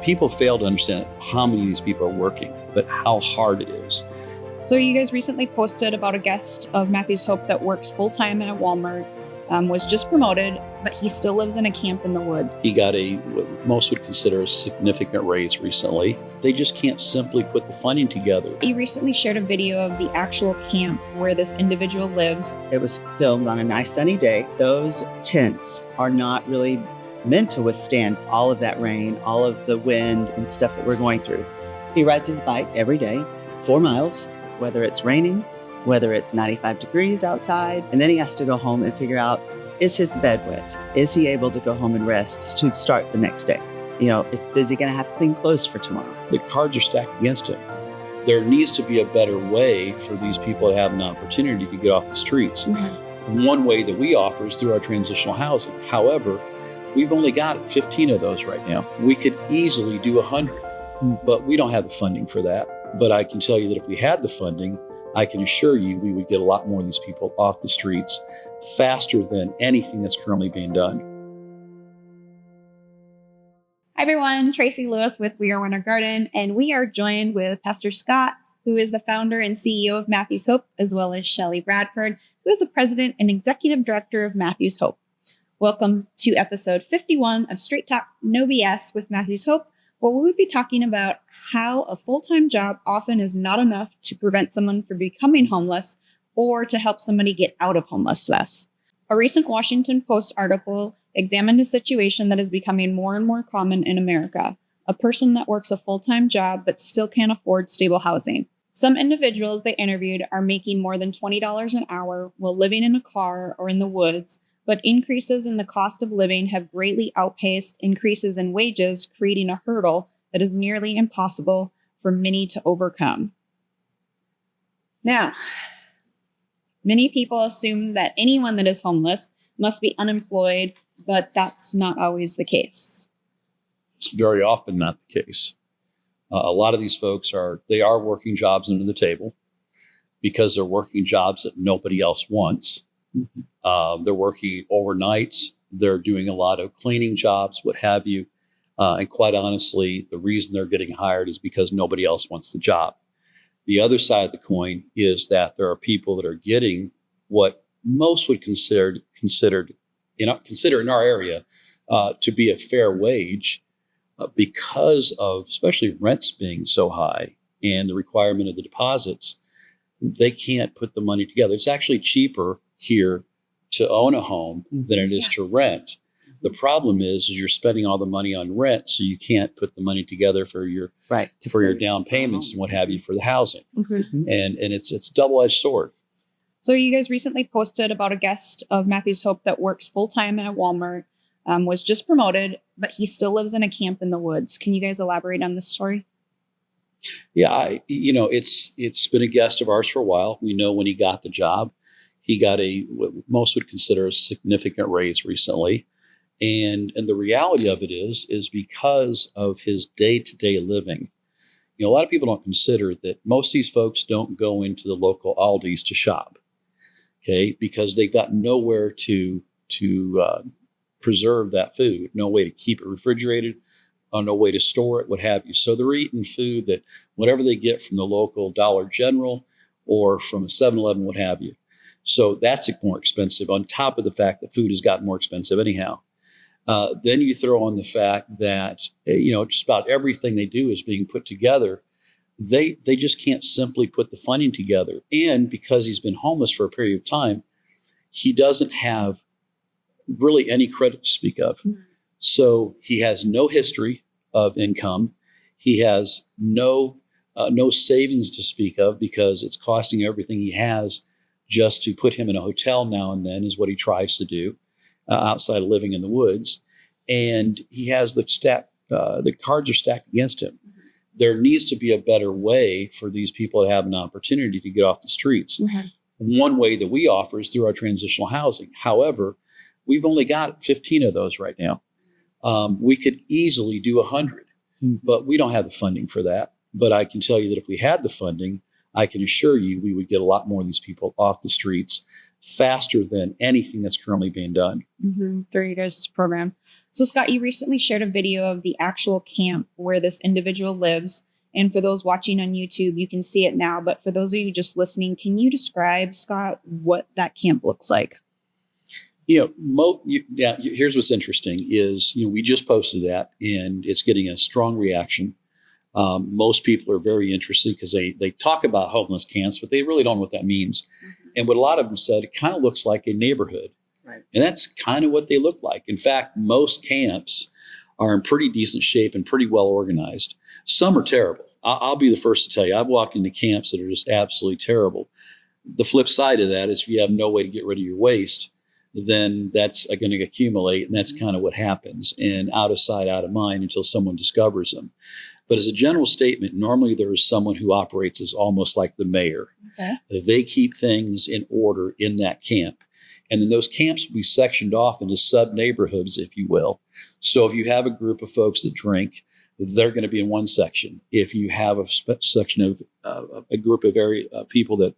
People fail to understand how many of these people are working, but how hard it is. So you guys recently posted about a guest of Matthew's Hope that works full-time at Walmart, was just promoted, but he still lives in a camp in the woods. He got what most would consider a significant raise recently. They just can't simply put the funding together. He recently shared a video of the actual camp where this individual lives. It was filmed on a nice sunny day. Those tents are not really meant to withstand all of that rain, all of the wind and stuff that we're going through. He rides his bike every day, 4 miles, whether it's raining, whether it's 95 degrees outside, and then he has to go home and figure out, is his bed wet? Is he able to go home and rest to start the next day? Is he going to have clean clothes for tomorrow? The cards are stacked against him. There needs to be a better way for these people to have an opportunity to get off the streets. Mm-hmm. One way that we offer is through our transitional housing. However, we've only got 15 of those right now. We could easily do 100, but we don't have the funding for that. But I can tell you that if we had the funding, I can assure you we would get a lot more of these people off the streets faster than anything that's currently being done. Hi everyone, Tracy Lewis with We Are Winter Garden, and we are joined with Pastor Scott, who is the founder and CEO of Matthew's Hope, as well as Shelley Bradford, who is the president and executive director of Matthew's Hope. Welcome to episode 51 of Straight Talk, No BS with Matthew's Hope, where we would be talking about how a full-time job often is not enough to prevent someone from becoming homeless or to help somebody get out of homelessness. A recent Washington Post article examined a situation that is becoming more and more common in America, a person that works a full-time job but still can't afford stable housing. Some individuals they interviewed are making more than $20 an hour while living in a car or in the woods, but increases in the cost of living have greatly outpaced increases in wages, creating a hurdle that is nearly impossible for many to overcome. Now, many people assume that anyone that is homeless must be unemployed, but that's not always the case. It's very often not the case. A lot of these folks are working jobs under the table because they're working jobs that nobody else wants. Mm-hmm. They're working overnights. They're doing a lot of cleaning jobs, what have you. And quite honestly, the reason they're getting hired is because nobody else wants the job. The other side of the coin is that there are people that are getting what most would consider in our area to be a fair wage because of especially rents being so high and the requirement of the deposits. They can't put the money together. It's actually cheaper here to own a home than it is to rent. The problem is you're spending all the money on rent, so you can't put the money together for your your down payments and what have you for the housing. Mm-hmm. And it's a double-edged sword. So you guys recently posted about a guest of Matthew's Hope that works full-time at Walmart, was just promoted, but he still lives in a camp in the woods. Can you guys elaborate on this story? Yeah, it's been a guest of ours for a while. We know when he got the job, he got what most would consider a significant raise recently. And the reality of it is because of his day-to-day living. A lot of people don't consider that most of these folks don't go into the local Aldi's to shop, okay, because they've got nowhere to preserve that food, no way to keep it refrigerated, no way to store it, what have you. So they're eating food that whatever they get from the local Dollar General or from a 7-Eleven, what have you. So that's more expensive on top of the fact that food has gotten more expensive anyhow. Then you throw on the fact that, just about everything they do is being put together. They just can't simply put the funding together. And because he's been homeless for a period of time, he doesn't have really any credit to speak of. Mm-hmm. So he has no history of income. He has no savings to speak of because it's costing everything he has just to put him in a hotel now and then is what he tries to do. Outside of living in the woods, and he has the cards are stacked against him. Mm-hmm. There needs to be a better way for these people to have an opportunity to get off the streets. Mm-hmm. One way that we offer is through our transitional housing. However, we've only got 15 of those right now. We could easily do 100, but we don't have the funding for that. But I can tell you that if we had the funding, I can assure you we would get a lot more of these people off the streets faster than anything that's currently being done. Mm-hmm. Through you guys' program. So, Scott, you recently shared a video of the actual camp where this individual lives. And for those watching on YouTube, you can see it now. But for those of you just listening, can you describe, Scott, what that camp looks like? Here's what's interesting is, we just posted that and it's getting a strong reaction. Most people are very interested because they talk about homeless camps, but they really don't know what that means. Mm-hmm. And what a lot of them said, it kind of looks like a neighborhood. Right. And that's kind of what they look like. In fact, most camps are in pretty decent shape and pretty well organized. Some are terrible. I'll be the first to tell you, I've walked into camps that are just absolutely terrible. The flip side of that is if you have no way to get rid of your waste, then that's going to accumulate. And that's kind of what happens. And out of sight, out of mind until someone discovers them. But as a general statement, normally there is someone who operates as almost like the mayor. Okay. They keep things in order in that camp. And then those camps will be sectioned off into sub-neighborhoods, if you will. So if you have a group of folks that drink, they're going to be in one section. If you have a section of a group of people that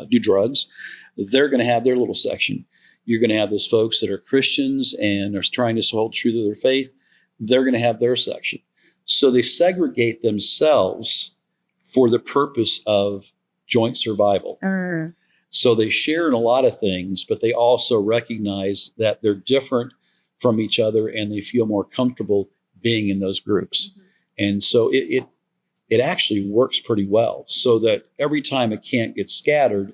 do drugs, they're going to have their little section. You're going to have those folks that are Christians and are trying to hold true to their faith. They're going to have their section. So they segregate themselves for the purpose of joint survival. So they share in a lot of things, but they also recognize that they're different from each other and they feel more comfortable being in those groups. Mm-hmm. And so it actually works pretty well, so that every time a camp gets scattered,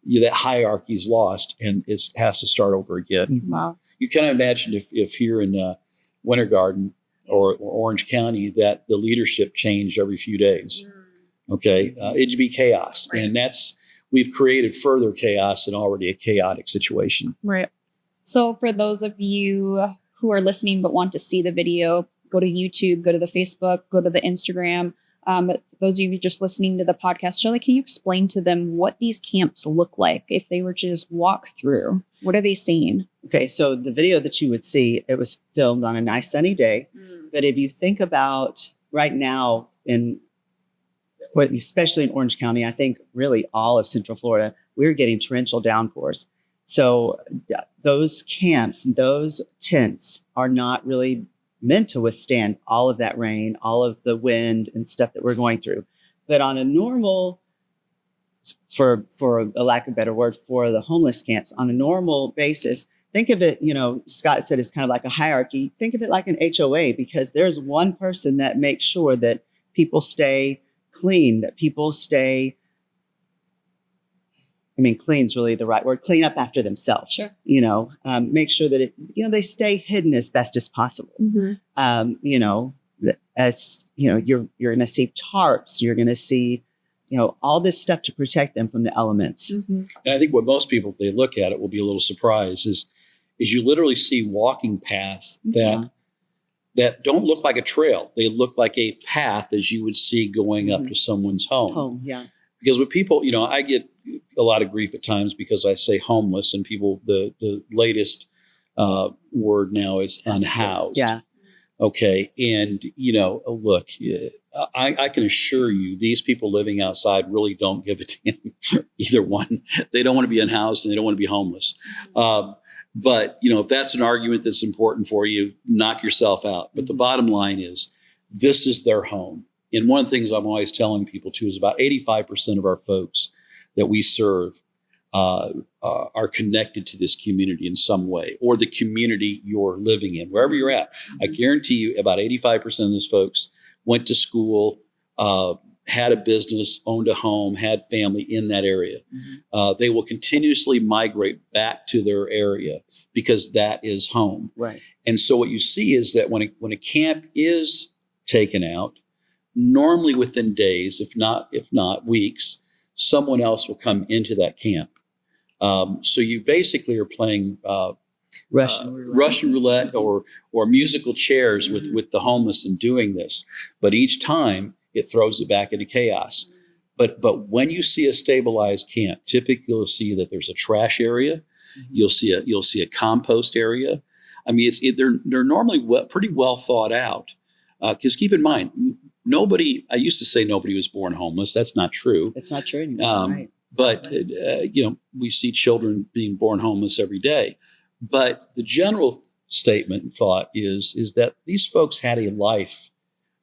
that hierarchy is lost and it has to start over again. Wow. You can imagine if here in Winter Garden or Orange County that the leadership changed every few days. Okay, it'd be chaos. Right. And we've created further chaos in already a chaotic situation. Right. So for those of you who are listening but want to see the video, go to YouTube, go to the Facebook, go to the Instagram. But those of you just listening to the podcast, Shelley, can you explain to them what these camps look like if they were to just walk through? What are they seeing? Okay, so the video that you would see, it was filmed on a nice sunny day. But if you think about right now especially in Orange County, I think really all of Central Florida, we're getting torrential downpours. So those camps, those tents are not really meant to withstand all of that rain, all of the wind and stuff that we're going through. But on a normal, for a lack of a better word, for the homeless camps, on a normal basis, think of it, Scott said it's kind of like a hierarchy. Think of it like an HOA, because there's one person that makes sure that people stay clean, that people stay, clean's really the right word, clean up after themselves. Sure. Make sure that they stay hidden as best as possible. Mm-hmm. You're going to see tarps, you're going to see, all this stuff to protect them from the elements. Mm-hmm. And I think what most people, if they look at it, will be a little surprised is you literally see walking paths that don't look like a trail. They look like a path as you would see going up to someone's home. Yeah. Because with people, I get a lot of grief at times because I say homeless, and people, the latest word now is unhoused. Yeah. Okay. And, look, I can assure you these people living outside really don't give a damn either one. They don't want to be unhoused and they don't want to be homeless. But, if that's an argument that's important for you, knock yourself out. But the bottom line is this is their home. And one of the things I'm always telling people too is about 85% of our folks that we serve are connected to this community in some way, or the community you're living in, wherever you're at. I guarantee you about 85% of those folks went to school, had a business, owned a home, had family in that area. Mm-hmm. They will continuously migrate back to their area because that is home. Right. And so what you see is that when a camp is taken out, normally within days, if not weeks, someone else will come into that camp. So you basically are playing Russian roulette or musical chairs with the homeless and doing this. But each time it throws it back into chaos. But when you see a stabilized camp, typically you'll see that there's a trash area. Mm-hmm. You'll see a compost area. They're normally pretty well thought out. Because keep in mind, I used to say nobody was born homeless. That's not true. It's not true anymore. Right. But, we see children being born homeless every day. But the general statement and thought is that these folks had a life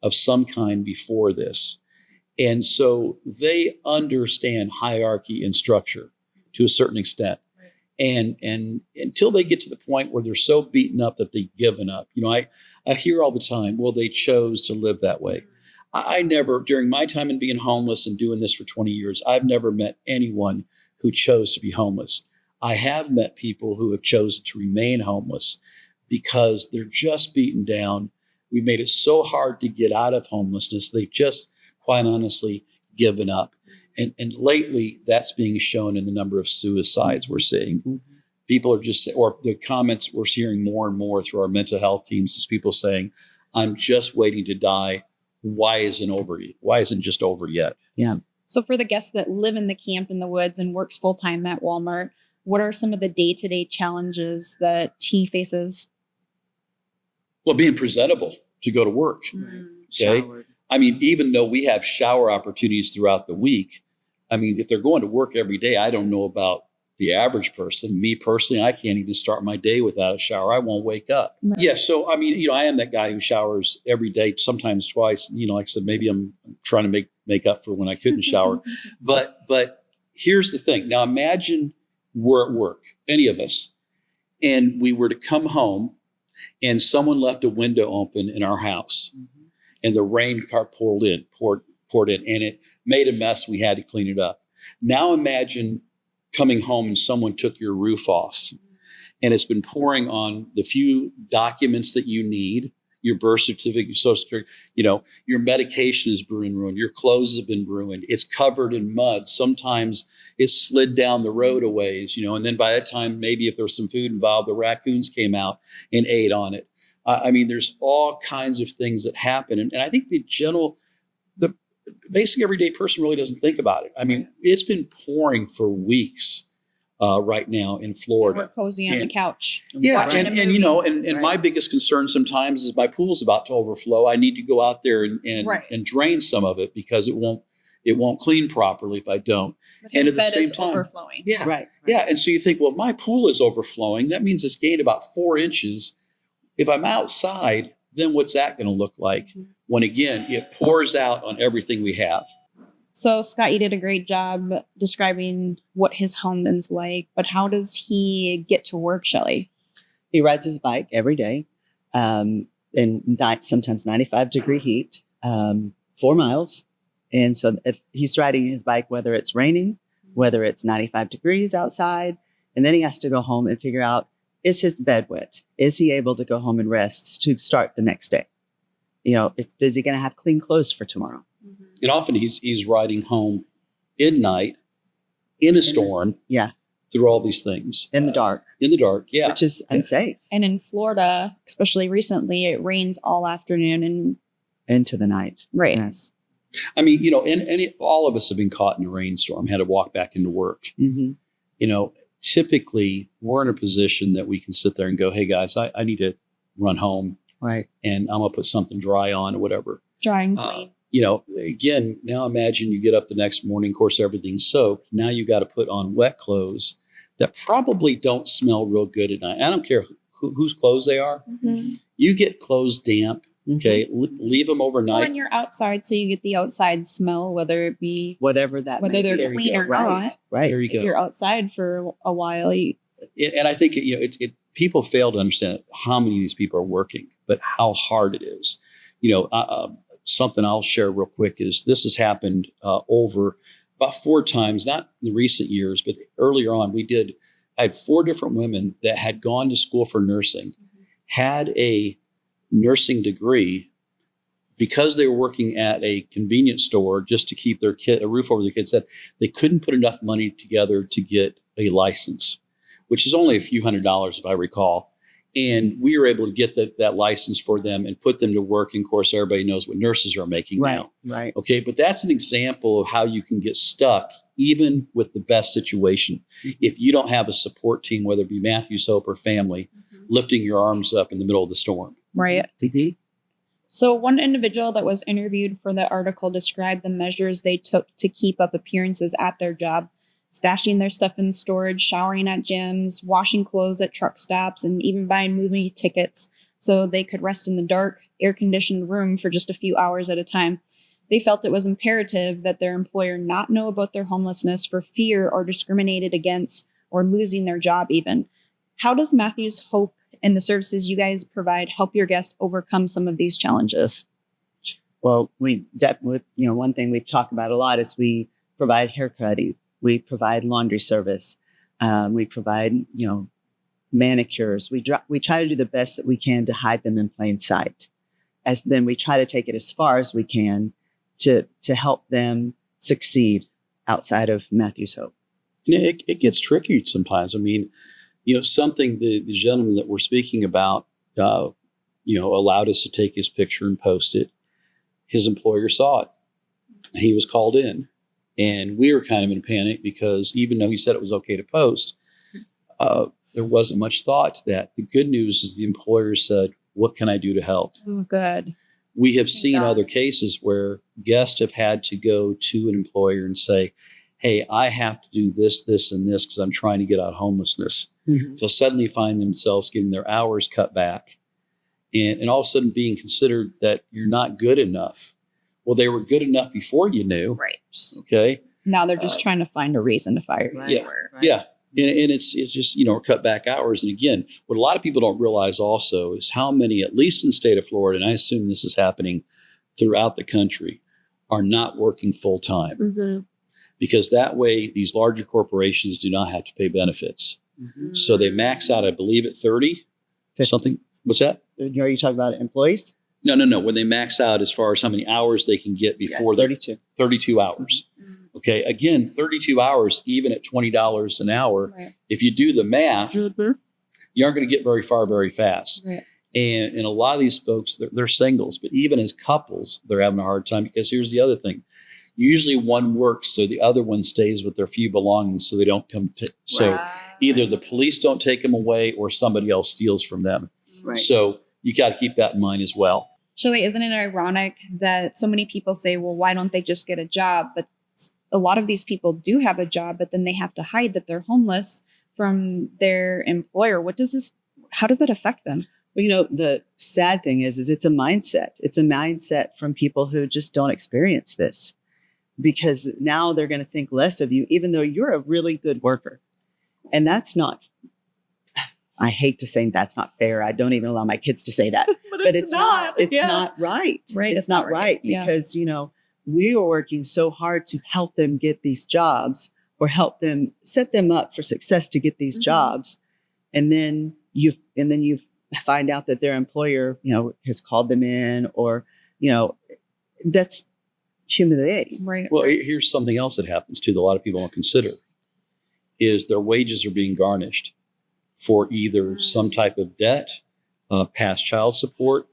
of some kind before this. And so they understand hierarchy and structure to a certain extent. And until they get to the point where they're so beaten up that they've given up, I hear all the time, well, they chose to live that way. I never, during my time in being homeless and doing this for 20 years, I've never met anyone who chose to be homeless. I have met people who have chosen to remain homeless because they're just beaten down. We made it so hard to get out of homelessness. They've just, quite honestly, given up. And lately, that's being shown in the number of suicides we're seeing. Mm-hmm. People are just, or the comments we're hearing more and more through our mental health teams is people saying, I'm just waiting to die. Why isn't it just over yet? Yeah. So for the guests that live in the camp in the woods and works full-time at Walmart, what are some of the day-to-day challenges that he faces? Well, being presentable to go to work. Okay. Showered. I mean, even though we have shower opportunities throughout the week, I mean, if they're going to work every day, I don't know about the average person. Me personally, I can't even start my day without a shower. I won't wake up. Right. Yeah. So, I mean, I am that guy who showers every day, sometimes twice. Like I said, maybe I'm trying to make up for when I couldn't shower. But here's the thing. Now, imagine we're at work, any of us, and we were to come home and someone left a window open in our house. Mm-hmm. And the rain poured in, and it made a mess. We had to clean it up. Now imagine coming home and someone took your roof off, and it's been pouring on the few documents that you need, your birth certificate, your social security, your medication is ruined, your clothes have been ruined. It's covered in mud. Sometimes it's slid down the road a ways, and then by that time, maybe if there was some food involved, the raccoons came out and ate on it. I mean, there's all kinds of things that happen. And I think the basic everyday person really doesn't think about it. I mean, it's been pouring for weeks right now in Florida. We're cozy on the couch. Yeah. And my biggest concern sometimes is my pool's about to overflow. I need to go out there and drain some of it because it won't clean properly if I don't. But and his at the bed same is time, overflowing. Yeah. Right. Yeah. And so you think, well, if my pool is overflowing, that means it's gained about 4 inches. If I'm outside, then what's that going to look like when, again, it pours out on everything we have? So, Scott, you did a great job describing what his home is like, but how does he get to work, Shelley? He rides his bike every day in sometimes 95-degree heat, 4 miles. And so if he's riding his bike, whether it's raining, whether it's 95 degrees outside, and then he has to go home and figure out, is his bed wet? Is he able to go home and rest to start the next day? Is he going to have clean clothes for tomorrow? Mm-hmm. And often he's riding home at night in a storm. Through all these things. In the dark. Yeah. Which is unsafe. And in Florida, especially recently, it rains all afternoon and into the night. Right. Yes. I mean, all of us have been caught in a rainstorm, had to walk back into work. Mm-hmm. Typically we're in a position that we can sit there and go, hey guys, I need to run home. Right. And I'm going to put something dry on or whatever. Dry and clean. Again, now imagine you get up the next morning, of course, everything's soaked. Now you got to put on wet clothes that probably don't smell real good at night. I don't care whose clothes they are. Mm-hmm. You get clothes damp. Okay. Leave them overnight. When you're outside, so you get the outside smell, whether it be whatever that whether they're be. clean or not. Right. There you go. If you're outside for a while, and I think people fail to understand how many of these people are working, but how hard it is. Something I'll share real quick is this has happened over about 4 times, not in the recent years, but earlier on. I had 4 different women that had gone to school for nursing, had a nursing degree, because they were working at a convenience store just to keep their a roof over their kids' head. They couldn't put enough money together to get a license, which is only a few $100s, if I recall. And we were able to get that license for them and put them to work. And of course, everybody knows what nurses are making now. Right. Okay. But that's an example of how you can get stuck even with the best situation. If you don't have a support team, whether it be Matthew's Hope or family, lifting your arms up in the middle of the storm. Right. Mm-hmm. So one individual that was interviewed for the article described the measures they took to keep up appearances at their job. stashing their stuff in storage, showering at gyms, washing clothes at truck stops, and even buying movie tickets so they could rest in the dark, air-conditioned room for just a few hours at a time. They felt it was imperative that their employer not know about their homelessness for fear or discriminated against or losing their job even. How does Matthew's Hope and the services you guys provide help your guests overcome some of these challenges? Well, one thing we've talked about a lot is we provide haircutting, we provide laundry service, we provide, manicures. We try to do the best that we can to hide them in plain sight. As then we try to take it as far as we can to help them succeed outside of Matthew's Hope. It gets tricky sometimes. I mean, something the gentleman that we're speaking about, allowed us to take his picture and post it. His employer saw it. He was called in, and we were kind of in a panic because even though he said it was okay to post, there wasn't much thought to that. The good news is the employer said, "What can I do to help?" Oh, good. We have seen other cases where guests have had to go to an employer and say, "Hey, I have to do this, this, and this because I'm trying to get out of homelessness." Mm-hmm. To suddenly find themselves getting their hours cut back and all of a sudden being considered that you're not good enough. Well, they were good enough before you knew. Right. Okay. Now they're just trying to find a reason to fire you. Right. Yeah. Right. Yeah. And it's just, cut back hours. And again, what a lot of people don't realize also is how many, at least in the state of Florida, and I assume this is happening throughout the country, are not working full time. Mm-hmm. Because that way these larger corporations do not have to pay benefits. Mm-hmm. So they max out, I believe, at 30 something. What's that? Are you talking about employees? No. When they max out as far as how many hours they can get before Yes, 32. 32 hours. Okay. Again, 32 hours, even at $20 an hour. Right. If you do the math, Mm-hmm. you aren't going to get very far very fast. Right. And a lot of these folks, they're singles, but even as couples, they're having a hard time because here's the other thing. Usually one works so the other one stays with their few belongings so they don't come to. So either the police don't take them away or somebody else steals from them. Right. So you got to keep that in mind as well. Shelley, isn't it ironic that so many people say, well, why don't they just get a job? But a lot of these people do have a job, but then they have to hide that they're homeless from their employer. How does that affect them? Well, the sad thing is it's a mindset. It's a mindset from people who just don't experience this. Because now they're going to think less of you, even though you're a really good worker. And that's not, I hate to say that's not fair. I don't even allow my kids to say that. But it's not. It's not right. Right. It's not right because, we are working so hard to help them get these jobs or help them set them up for success to get these Mm-hmm. jobs. And then you find out that their employer, has called them in or, that's humiliating. Right. Well, here's something else that happens too that a lot of people don't consider is their wages are being garnished for either some type of debt, past child support.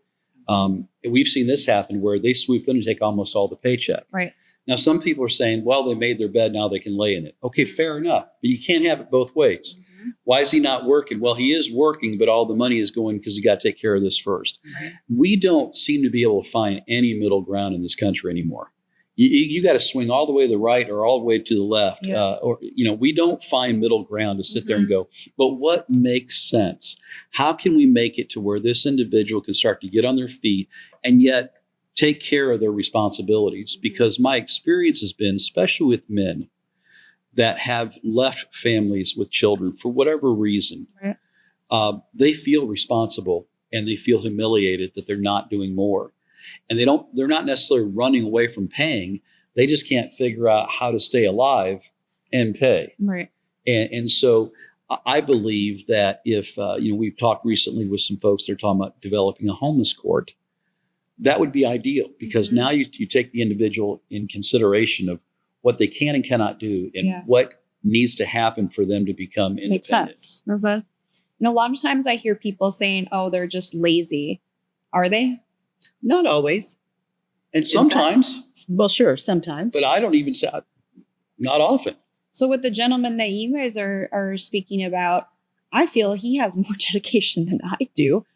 We've seen this happen where they swoop in and take almost all the paycheck. Right. Now, some people are saying, well, they made their bed, now they can lay in it. Okay, fair enough. But you can't have it both ways. Mm-hmm. Why is he not working? Well, he is working, but all the money is going because he got to take care of this first. Right. We don't seem to be able to find any middle ground in this country anymore. You got to swing all the way to the right or all the way to the left. Yeah. We don't find middle ground to sit there and go, but what makes sense? How can we make it to where this individual can start to get on their feet and yet take care of their responsibilities? Because my experience has been, especially with men that have left families with children for whatever reason, Right. They feel responsible and they feel humiliated that they're not doing more. And they're not necessarily running away from paying. They just can't figure out how to stay alive and pay. Right. And so I believe that if, we've talked recently with some folks that are talking about developing a homeless court, that would be ideal because now you take the individual in consideration of what they can and cannot do and what needs to happen for them to become independent. Makes sense. Mm-hmm. And a lot of times I hear people saying, oh, they're just lazy. Are they? Not always. And sometimes. Well, sure, sometimes. But I don't even say, not often. So with the gentleman that you guys are speaking about, I feel he has more dedication than I do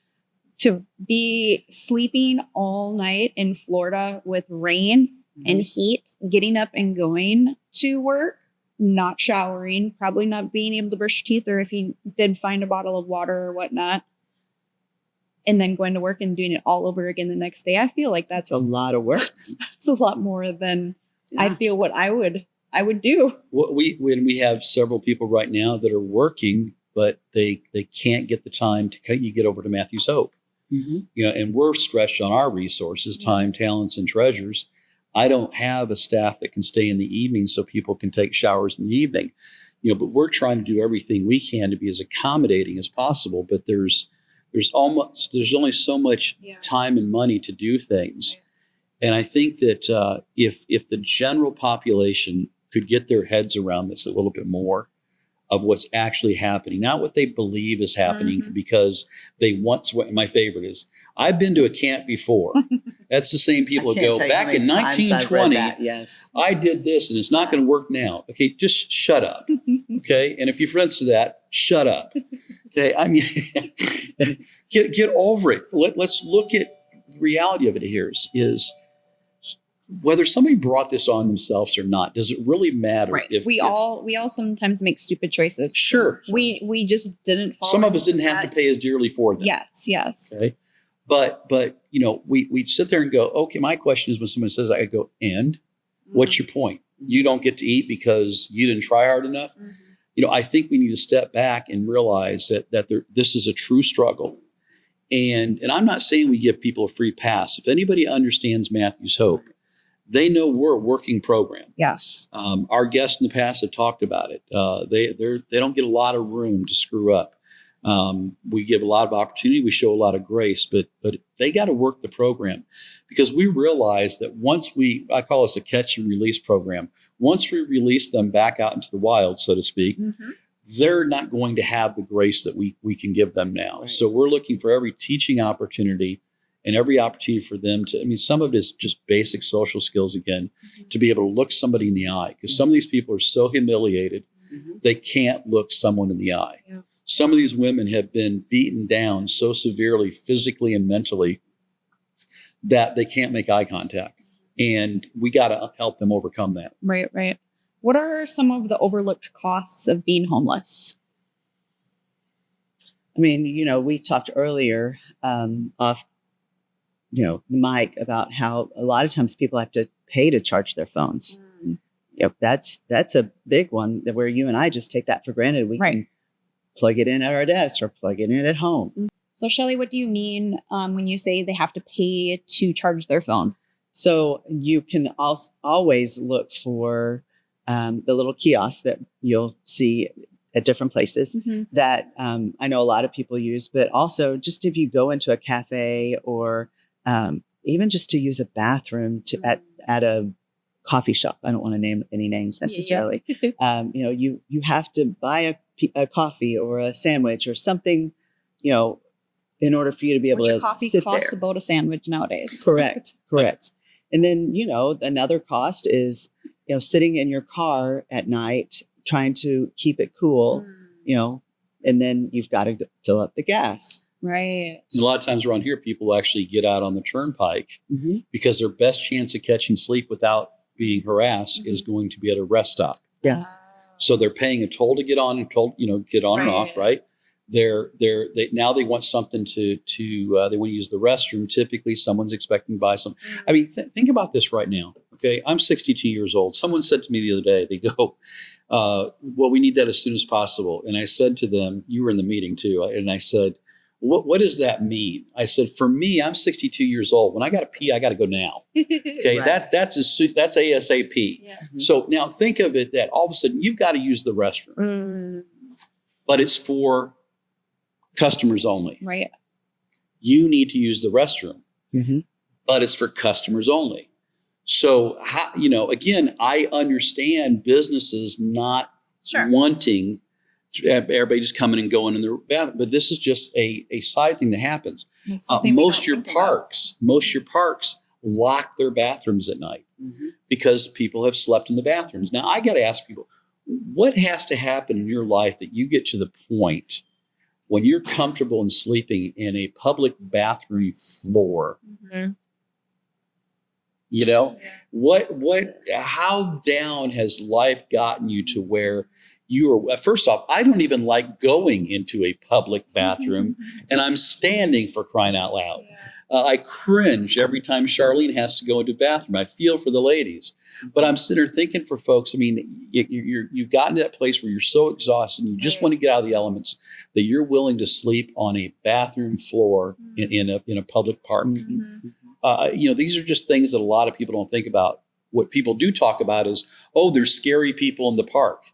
to be sleeping all night in Florida with rain and heat, getting up and going to work not showering, probably not being able to brush your teeth, or if he did find a bottle of water or whatnot, and then going to work and doing it all over again the next day. I feel like that's a lot of work. That's a lot more than I Yeah. feel what I would do. When we have several people right now that are working, but they can't get the time to get over to Matthew's Hope. Mhm. And we're stretched on our resources, time, talents, and treasures. I don't have a staff that can stay in the evening so people can take showers in the evening. But we're trying to do everything we can to be as accommodating as possible. But there's only so much time and money to do things. And I think that if the general population could get their heads around this a little bit more, of what's actually happening, not what they believe is happening because they once went. My favorite is, I've been to a camp before. That's the same people who go, back in 1920, yes, I did this and it's not going to work now. Okay, just shut up. Okay. And if you're friends to that, shut up. Okay. I mean, get over it. Let's look at the reality of it here is whether somebody brought this on themselves or not, does it really matter? Right. We all sometimes make stupid choices. Sure. We just didn't follow. Some of us didn't have to pay as dearly for them. Yes. Okay. But we sit there and go, okay, my question is when someone says, I go, and what's your point? You don't get to eat because you didn't try hard enough. I think we need to step back and realize that this is a true struggle. And I'm not saying we give people a free pass. If anybody understands Matthew's Hope, they know we're a working program. Yes. Our guests in the past have talked about it. They don't get a lot of room to screw up. We give a lot of opportunity. We show a lot of grace, but they got to work the program, because we realize that I call this a catch and release program. Once we release them back out into the wild, so to speak, they're not going to have the grace that we can give them now. Right. So we're looking for every teaching opportunity and every opportunity for them some of it is just basic social skills again, to be able to look somebody in the eye, because some of these people are so humiliated, they can't look someone in the eye. Yeah. Some of these women have been beaten down so severely, physically and mentally, that they can't make eye contact. And we got to help them overcome that. Right. What are some of the overlooked costs of being homeless? I mean, we talked earlier off, the mic about how a lot of times people have to pay to charge their phones. That's a big one where you and I just take that for granted. We can plug it in at our desk or plug it in at home. So, Shelley, what do you mean when you say they have to pay to charge their phone? So you can always look for the little kiosks that you'll see at different places that I know a lot of people use, but also just if you go into a cafe or even just to use a bathroom at a coffee shop. I don't want to name any names necessarily. You have to buy a coffee or a sandwich or something, in order for you to be able to coffee sit costs there. about a sandwich nowadays. Correct. And then, another cost is, sitting in your car at night, trying to keep it cool, and then you've got to fill up the gas. Right. And a lot of times around here, people actually get out on the turnpike because their best chance of catching sleep without being harassed is going to be at a rest stop. Yes. So they're paying a toll to get on and get on and off, right? They want something to they want to use the restroom. Typically, someone's expecting to buy something. I mean, think about this right now. Okay, I'm 62 years old. Someone said to me the other day, they go, "Well, we need that as soon as possible." And I said to them, "You were in the meeting too," and I said, What does that mean? I said, for me, I'm 62 years old. When I got to pee, I got to go now. Okay, Right. that's ASAP. Yeah. So now think of it that all of a sudden you've got to use the restroom, but it's for customers only. Right. You need to use the restroom, but it's for customers only. So, again, I understand businesses not wanting everybody just coming and going in their bathroom, but this is just a side thing that happens. Most your parks lock their bathrooms at night because people have slept in the bathrooms. Now I got to ask people, what has to happen in your life that you get to the point when you're comfortable in sleeping in a public bathroom floor You know, how down has life gotten you to where you are? First off, I don't even like going into a public bathroom and I'm standing, for crying out loud. I cringe every time Charlene has to go into a bathroom. I feel for the ladies, but I'm sitting there thinking for folks. I mean, you've gotten to that place where you're so exhausted and you just want to get out of the elements that you're willing to sleep on a bathroom floor in a public park. These are just things that a lot of people don't think about. What people do talk about is, oh, there's scary people in the park.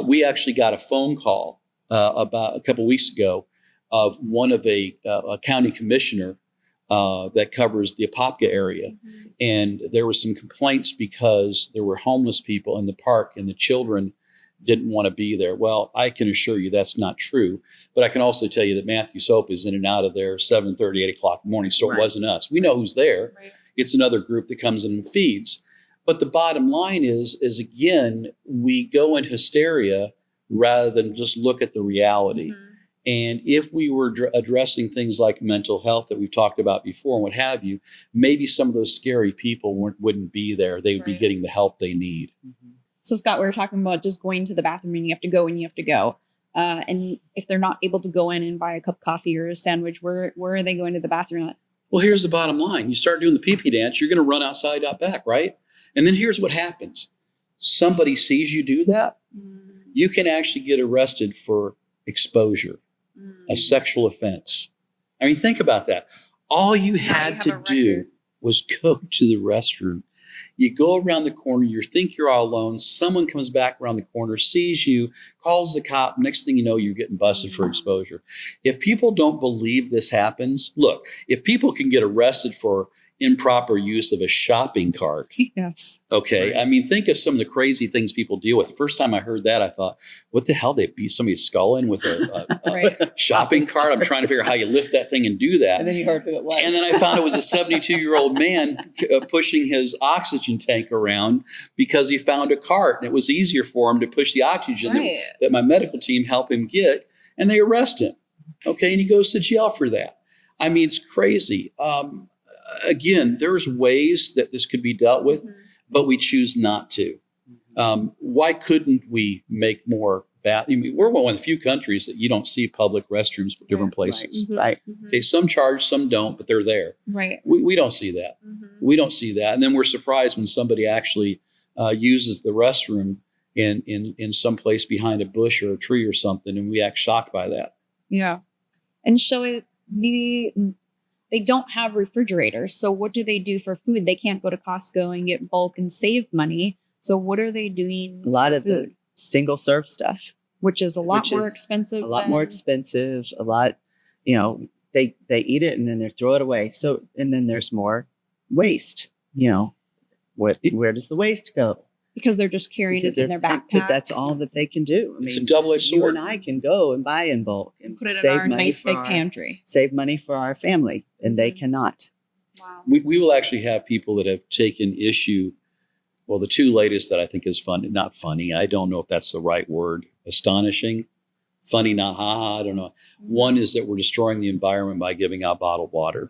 We actually got a phone call about a couple of weeks ago of one of a county commissioner that covers the Apopka area. And there were some complaints because there were homeless people in the park and the children didn't want to be there. Well, I can assure you that's not true. But I can also tell you that Matthew Soap is in and out of there 7:30, 8 o'clock in the morning. So it wasn't us. We know who's there. Right. It's another group that comes in and feeds. But the bottom line is again, we go in hysteria rather than just look at the reality. And if we were addressing things like mental health that we've talked about before and what have you, maybe some of those scary people wouldn't be there. They would be getting the help they need. So Scott, we were talking about just going to the bathroom and you have to go when you have to go. And if they're not able to go in and buy a cup of coffee or a sandwich, where are they going to the bathroom at? Well, here's the bottom line. You start doing the pee-pee dance, you're going to run outside out back, right? And then here's what happens. Somebody sees you do that. You can actually get arrested for exposure. A sexual offense. I mean, think about that. All you had to do was go to the restroom. You go around the corner, you think you're all alone. Someone comes back around the corner, sees you, calls the cop. Next thing you know, you're getting busted for exposure. If people don't believe this happens, look, if people can get arrested for improper use of a shopping cart. Yes. Okay. Right. I mean, think of some of the crazy things people deal with. The first time I heard that, I thought, what the hell? They beat somebody's skull in with a shopping cart? I'm trying to figure out how you lift that thing and do that. And then you heard who it was. And then I found it was a 72-year-old man pushing his oxygen tank around because he found a cart and it was easier for him to push the oxygen that my medical team helped him get. And they arrest him. Okay. And he goes to jail for that. I mean, it's crazy. Again, there's ways that this could be dealt with, but we choose not to. Why couldn't we make more I mean, we're one of the few countries that you don't see public restrooms for different places. Right. Okay, some charge, some don't, but they're there. Right. We don't see that. We don't see that. And then we're surprised when somebody actually uses the restroom in some place behind a bush or a tree or something, and we act shocked by that. Yeah. And Shelley, they don't have refrigerators. So what do they do for food? They can't go to Costco and get bulk and save money. So what are they doing? A lot of food? The single serve stuff, which is a lot more expensive. A lot more expensive. A lot, they eat it and then they throw it away. So, and then there's more waste. Where does the waste go? Because they're just carrying it in their backpacks. But that's all that they can do. It's a double-edged sword. You and I can go and buy in bulk and put it save in our money nice for big pantry. Save money for our family, and they cannot. Wow. We will actually have people that have taken issue. Well, the two latest that I think is funny, not funny. I don't know if that's the right word. Astonishing, funny, not ha-ha. I don't know. One is that we're destroying the environment by giving out bottled water.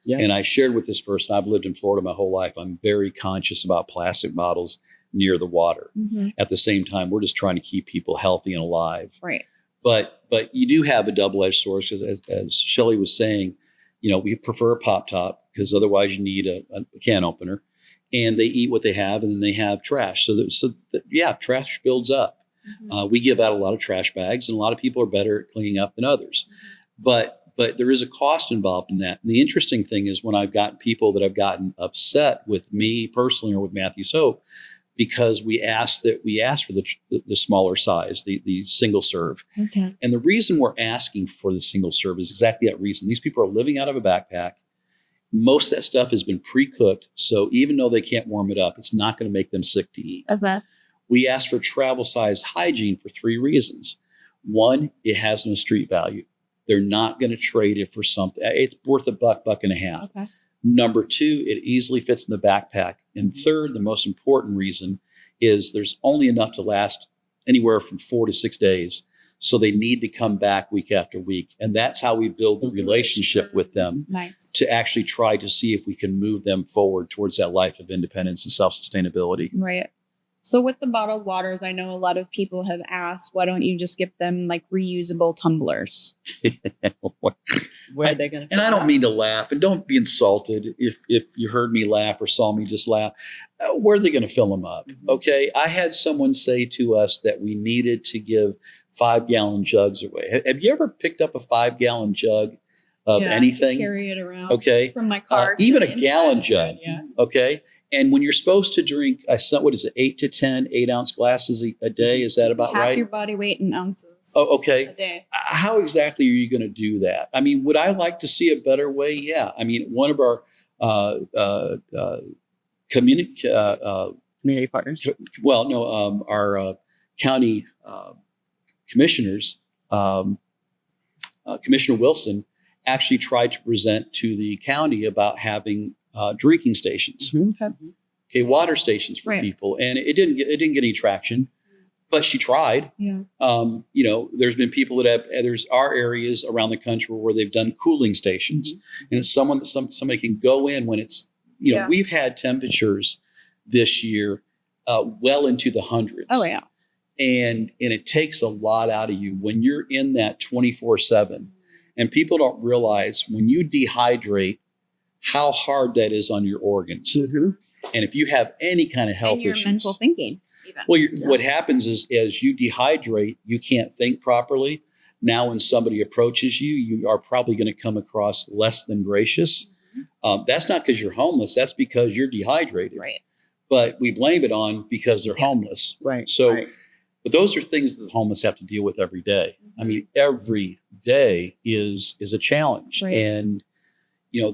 Yeah. And I shared with this person, I've lived in Florida my whole life. I'm very conscious about plastic bottles near the water. At the same time, we're just trying to keep people healthy and alive. Right. But you do have a double-edged sword. As Shelley was saying, we prefer a pop top because otherwise you need a can opener. And they eat what they have, and then they have trash. So trash builds up. We give out a lot of trash bags, and a lot of people are better at cleaning up than others. But there is a cost involved in that. And the interesting thing is when I've gotten people that have gotten upset with me personally or with Matthew Soap, because we asked for the smaller size, the single serve. Okay. And the reason we're asking for the single serve is exactly that reason. These people are living out of a backpack. Most of that stuff has been pre-cooked. So even though they can't warm it up, it's not going to make them sick to eat. Okay. We ask for travel size hygiene for 3 reasons. One, it has no street value. They're not going to trade it for something. It's worth $1, $1.50. Okay. Number 2, it easily fits in the backpack. And third, the most important reason is there's only enough to last anywhere from 4 to 6 days. So they need to come back week after week. And that's how we build the relationship with them Nice. to actually try to see if we can move them forward towards that life of independence and self-sustainability. Right. So with the bottled waters, I know a lot of people have asked, why don't you just give them like reusable tumblers? Where are they going to? And I don't mean to laugh, and don't be insulted if you heard me laugh or saw me just laugh. Where are they going to fill them up? Mm-hmm. Okay. I had someone say to us that we needed to give 5-gallon jugs away. Have you ever picked up a 5-gallon jug of anything? To carry it around. Okay. From my car. Even to a the gallon inside. jug. Yeah. Okay. And when you're supposed to drink, 8 to 10 8-ounce glasses a day, is that about Half right? your body weight in ounces. Oh, okay. A day. How exactly are you going to do that? I mean, would I like to see a better way? Yeah. I mean, one of our community partners. Our county commissioners, Commissioner Wilson, actually tried to present to the county about having drinking stations, Okay. water stations for Right. people, and it didn't get any traction. But she tried. Yeah. There's been people that there's areas around the country where they've done cooling stations, and it's somebody can go in when it's we've had temperatures this year well into the hundreds. Oh yeah. And it takes a lot out of you when you're in that 24/7, and people don't realize when you dehydrate how hard that is on your organs. Mm-hmm. And if you have any kind of health And your issues, mental thinking. Even. well, what happens is as you dehydrate, you can't think properly. Now, when somebody approaches you, you are probably going to come across less than gracious. That's not because you're homeless. That's because you're dehydrated. Right. But we blame it on because they're homeless. Right. So, right. but those are things that the homeless have to deal with every day. I mean, every day is a challenge. Right. And,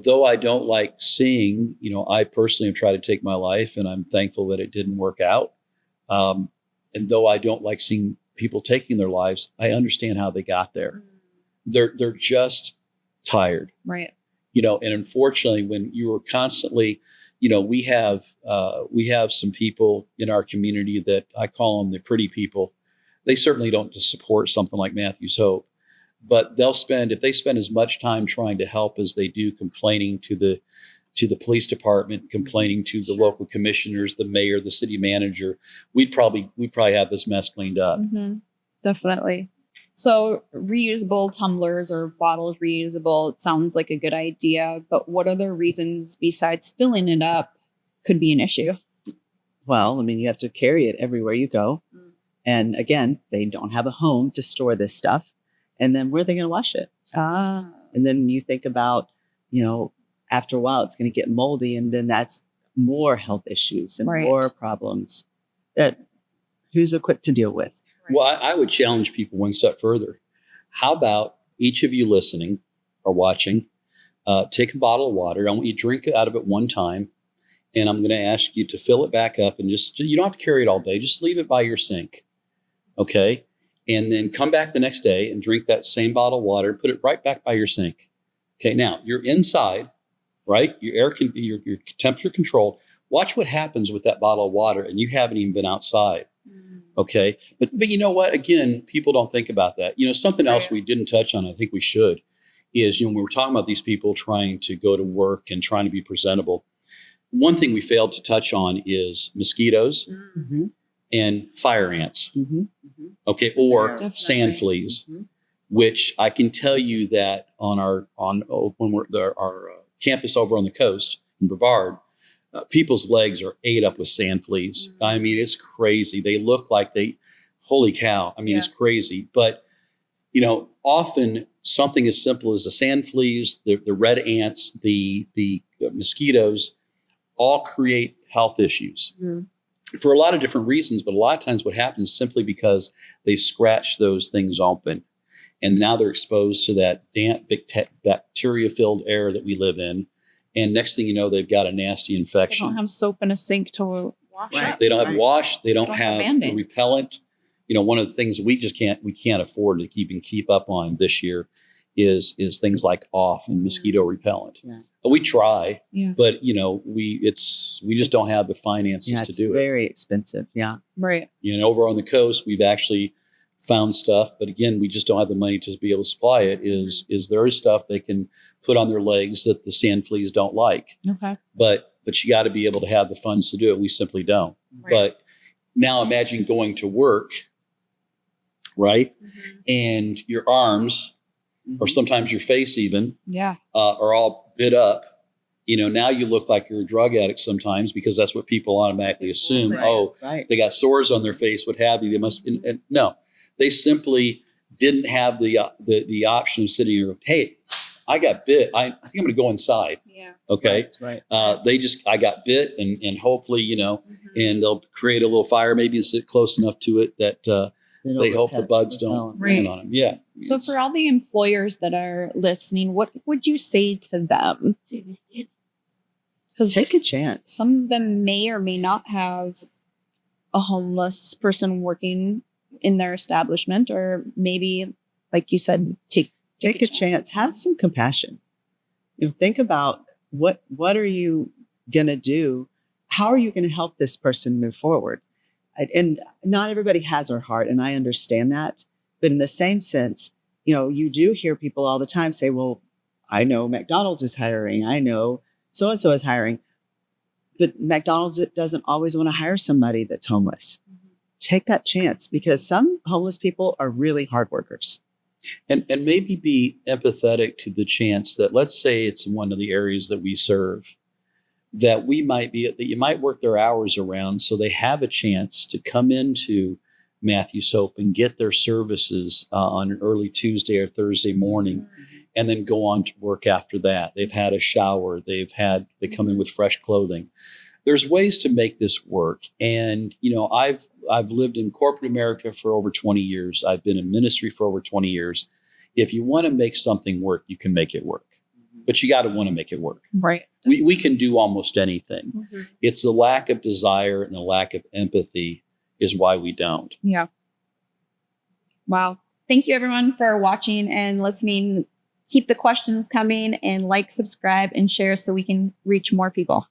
though I don't like seeing, I personally have tried to take my life, and I'm thankful that it didn't work out. And though I don't like seeing people taking their lives, I understand how they got there. They're just tired. Right. And unfortunately, when you were constantly, we have some people in our community that I call them the pretty people. They certainly don't just support something like Matthew's Hope, but if they spend as much time trying to help as they do complaining to the police department, complaining to the local commissioners, the mayor, the city manager, we'd probably have this mess cleaned up. Mm-hmm. Definitely. So reusable tumblers or bottles reusable, it sounds like a good idea, but what other reasons besides filling it up could be an issue? Well, I mean, you have to carry it everywhere you go. And again, they don't have a home to store this stuff. And then where are they going to wash it? And then you think about, after a while, it's going to get moldy. And then that's more health issues and more problems that who's equipped to deal with. Well, I would challenge people one step further. How about each of you listening or watching, take a bottle of water. I want you to drink out of it one time. And I'm going to ask you to fill it back up, and you don't have to carry it all day. Just leave it by your sink. Okay. And then come back the next day and drink that same bottle of water, put it right back by your sink. Okay. Now you're inside, right? Your temperature controlled. Watch what happens with that bottle of water, and you haven't even been outside. Okay. But you know what? Again, people don't think about that. Something else we didn't touch on, I think we should, is, when we were talking about these people trying to go to work and trying to be presentable, one thing we failed to touch on is mosquitoes and fire ants. Okay. Or sand fleas, which I can tell you that on our campus over on the coast in Brevard, people's legs are ate up with sand fleas. I mean, it's crazy. They look like holy cow. I mean, it's crazy. But, often something as simple as the sand fleas, the red ants, the mosquitoes all create health issues for a lot of different reasons. But a lot of times what happens is simply because they scratch those things open. And now they're exposed to that damp, bacteria-filled air that we live in. And next thing you know, they've got a nasty infection. They don't have soap in a sink to wash up. They don't have wash. They don't have Band-Aid. repellent. One of the things we can't afford to even keep up on this year is things like off and mosquito repellent. Yeah. We try, but we just don't have the finances to do it. It's very expensive. Yeah. Right. Over on the coast, we've actually found stuff, but again, we just don't have the money to be able to supply it. Is there is stuff they can put on their legs that the sand fleas don't like, Okay. but you got to be able to have the funds to do it. We simply don't. Right. But now imagine going to work, right? And your arms, or sometimes your face even, Yeah. are all bit up. Now you look like you're a drug addict sometimes, because that's what people automatically assume. Right. Oh, Right. they got sores on their face, what have you. They must. And no, they simply didn't have the option of sitting here. Hey, I got bit. I think I'm going to go inside. Yeah. Okay. Right. I got bit, and hopefully, and they'll create a little fire maybe and sit close enough to it that they hope the bugs don't land on them. Yeah. So for all the employers that are listening, what would you say to them? Because Take a chance. some of them may or may not have a homeless person working in their establishment, or maybe, like you said, take Take a chance. Have some compassion. Think about what are you going to do? How are you going to help this person move forward? And not everybody has our heart, and I understand that. But in the same sense, you do hear people all the time say, well, I know McDonald's is hiring. I know so-and-so is hiring. But McDonald's doesn't always want to hire somebody that's homeless. Take that chance, because some homeless people are really hard workers. And maybe be empathetic to the chance that, let's say it's one of the areas that we serve, that you might work their hours around so they have a chance to come into Matthew's Hope and get their services on an early Tuesday or Thursday morning, and then go on to work after that. They've had a shower. They come in with fresh clothing. There's ways to make this work. And, I've lived in corporate America for over 20 years. I've been in ministry for over 20 years. If you want to make something work, you can make it work. But you got to want to make it work. Right. We can do almost anything. It's the lack of desire and the lack of empathy is why we don't. Yeah. Wow. Thank you, everyone, for watching and listening. Keep the questions coming, and subscribe, and share so we can reach more people.